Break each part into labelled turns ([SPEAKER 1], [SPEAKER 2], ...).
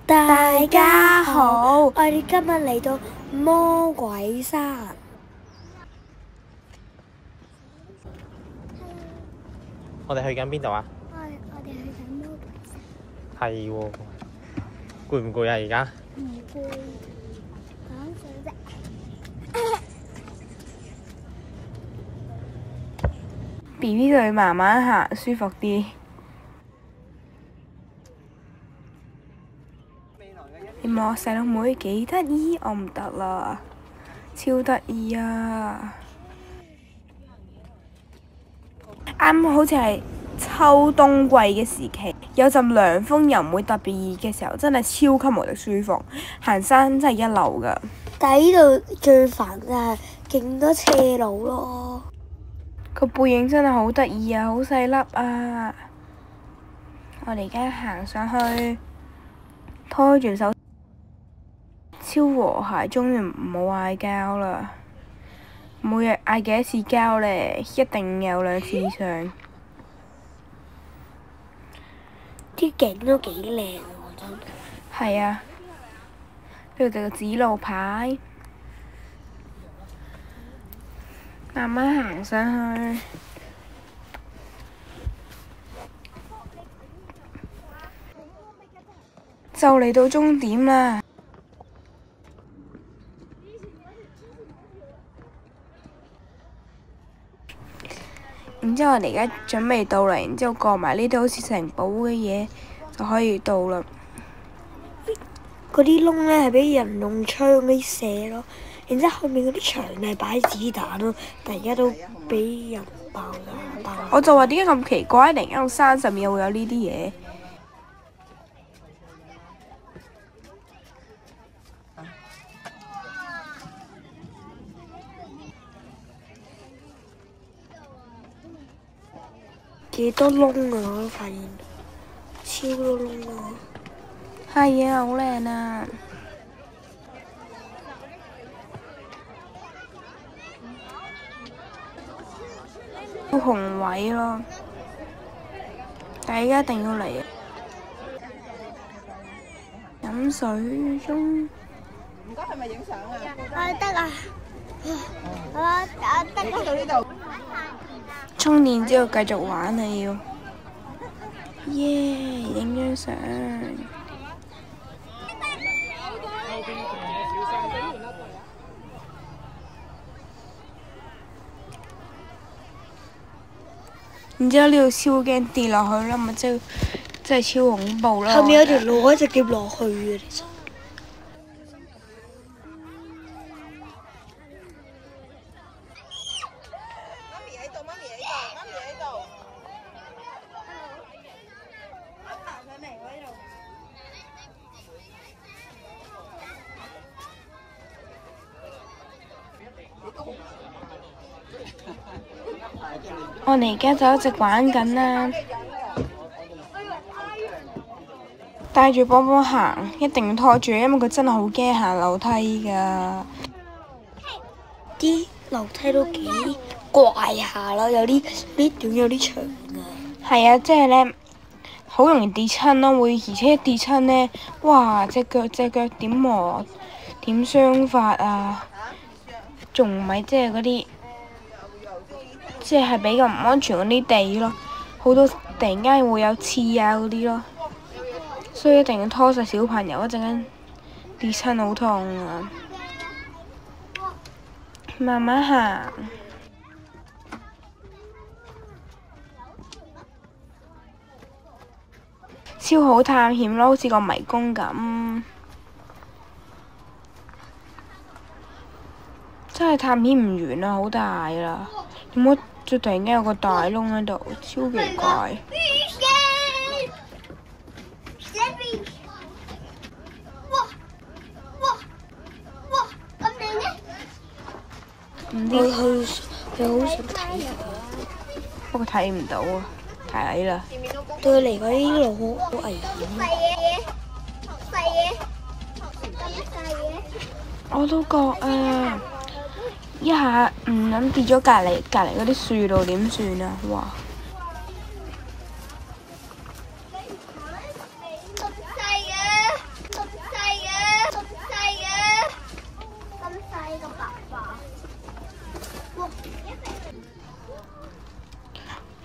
[SPEAKER 1] 大家好，我哋今日嚟到魔鬼山。
[SPEAKER 2] 我哋去緊邊度啊？
[SPEAKER 1] 我哋去緊魔鬼山。
[SPEAKER 2] 係喎，攰唔攰啊？而家？
[SPEAKER 1] 唔攰，講笑啫。
[SPEAKER 3] BB 佢慢慢行舒服啲。你望我細佬妹幾得意，我唔得啦，超得意啊！啱好似係秋冬季嘅時期，有陣涼風又唔會特別熱嘅時候，真係超級無敵舒服。行山真係一流㗎。
[SPEAKER 1] 但係呢度最煩就係勁多斜路咯。
[SPEAKER 3] 個背影真係好得意啊，好細粒啊！我哋而家行上去，拖住手。超和諧，終於唔好嗌交啦！每日嗌幾多次交呢？一定有2次以上。
[SPEAKER 1] 啲景都幾靚喎，真係。
[SPEAKER 3] 係啊，呢度就個指路牌，慢慢行上去，就嚟到終點啦！然之後我哋而家準備到啦，然之後過埋呢啲好似城堡嘅嘢就可以到啦。
[SPEAKER 1] 嗰啲窿呢係俾人用槍嗰啲射咯，然之後後面嗰啲牆係擺子彈咯，但而家都俾人爆咗。
[SPEAKER 3] 我就話點解咁奇怪？突然間個山上面又會有呢啲嘢。
[SPEAKER 1] 幾多窿啊！我都發現超多窿啊！
[SPEAKER 3] 係啊，好靚啊！好雄偉咯，大家一定要嚟啊！飲水中。
[SPEAKER 4] 唔該，係咪影相啊？
[SPEAKER 1] 得啊！我得
[SPEAKER 4] 到呢度。
[SPEAKER 3] 充電之後繼續玩啊要，耶！影張相。然之後呢度超驚跌落去啦，咪真係超恐怖啦！
[SPEAKER 1] 後面有條路可以直接落去嘅，其實。
[SPEAKER 3] 我哋而家就一直玩緊啦，帶住波波行，一定要拖住，因為佢真係好驚行樓梯㗎。
[SPEAKER 1] 啲樓梯都幾怪下啦，有啲短有啲長㗎。
[SPEAKER 3] 係啊，即係呢，好容易跌親咯，而且跌親呢，哇！隻腳點磨點傷法啊，仲唔係即係嗰啲。即係比較唔安全嗰啲地咯，好多突然間會有刺啊嗰啲咯，所以一定要拖實小朋友，一陣間跌親好痛啊！慢慢行，超好探險咯，好似個迷宮咁，真係探險唔完啊！好大啦，點解？就突然間有個大窿喺度，超奇怪。唔知
[SPEAKER 1] 佢好想睇下，
[SPEAKER 3] 不過睇唔到啊，太矮啦。
[SPEAKER 1] 對佢嚟講呢路好危險。
[SPEAKER 3] 我都覺啊，一下唔諗跌咗隔離嗰啲樹度點算啊！哇！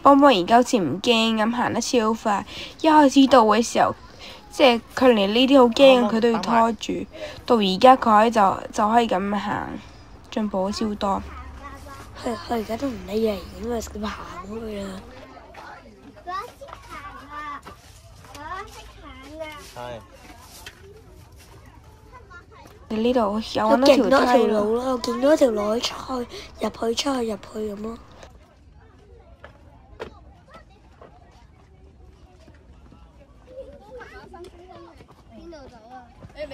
[SPEAKER 3] 邦邦而家好似唔驚咁，行得超快。一開始到嘅時候，即係佢連呢啲好驚嘅佢都要拖住，到而家佢可以就可以咁行，進步咗超多。
[SPEAKER 1] 佢而家都唔理人，因為佢行咗去啦。
[SPEAKER 2] 係。
[SPEAKER 3] 你呢度有
[SPEAKER 1] 我
[SPEAKER 3] 揾到
[SPEAKER 1] 見到條
[SPEAKER 3] 條梯咯。
[SPEAKER 1] 路啦，我見到條路出去咁咯。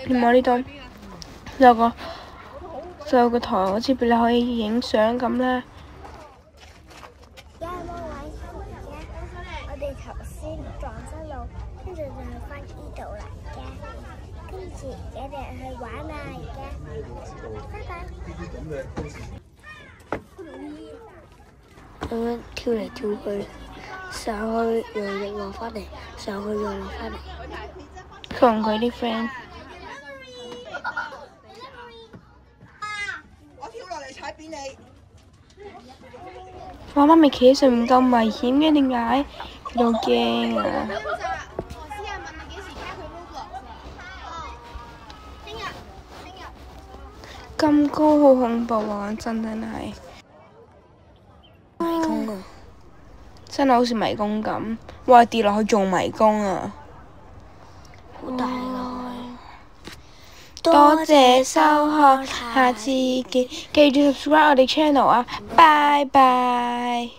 [SPEAKER 3] 你望呢度有個台，好似俾你可以影相咁咧。
[SPEAKER 5] 而家有冇位嘅？我哋頭先撞失路，跟住就去翻呢度啦。而家跟住我哋去玩啦。而家，拜拜。
[SPEAKER 1] 咁樣跳嚟跳去，上去又落翻嚟，上去又落翻嚟。
[SPEAKER 3] 佢同佢啲 friend。
[SPEAKER 4] 我跳落嚟踩扁你。
[SPEAKER 3] 我媽咪企喺上面咁危險嘅，點解？佢好驚啊！咁高好恐怖啊！真係。
[SPEAKER 1] 迷宮啊！
[SPEAKER 3] 真係好似迷宮咁，哇！跌落去仲迷宮啊！
[SPEAKER 1] 好大個。
[SPEAKER 3] 多謝收看，下次見，記住 subscribe 我哋 channel 啊！拜拜。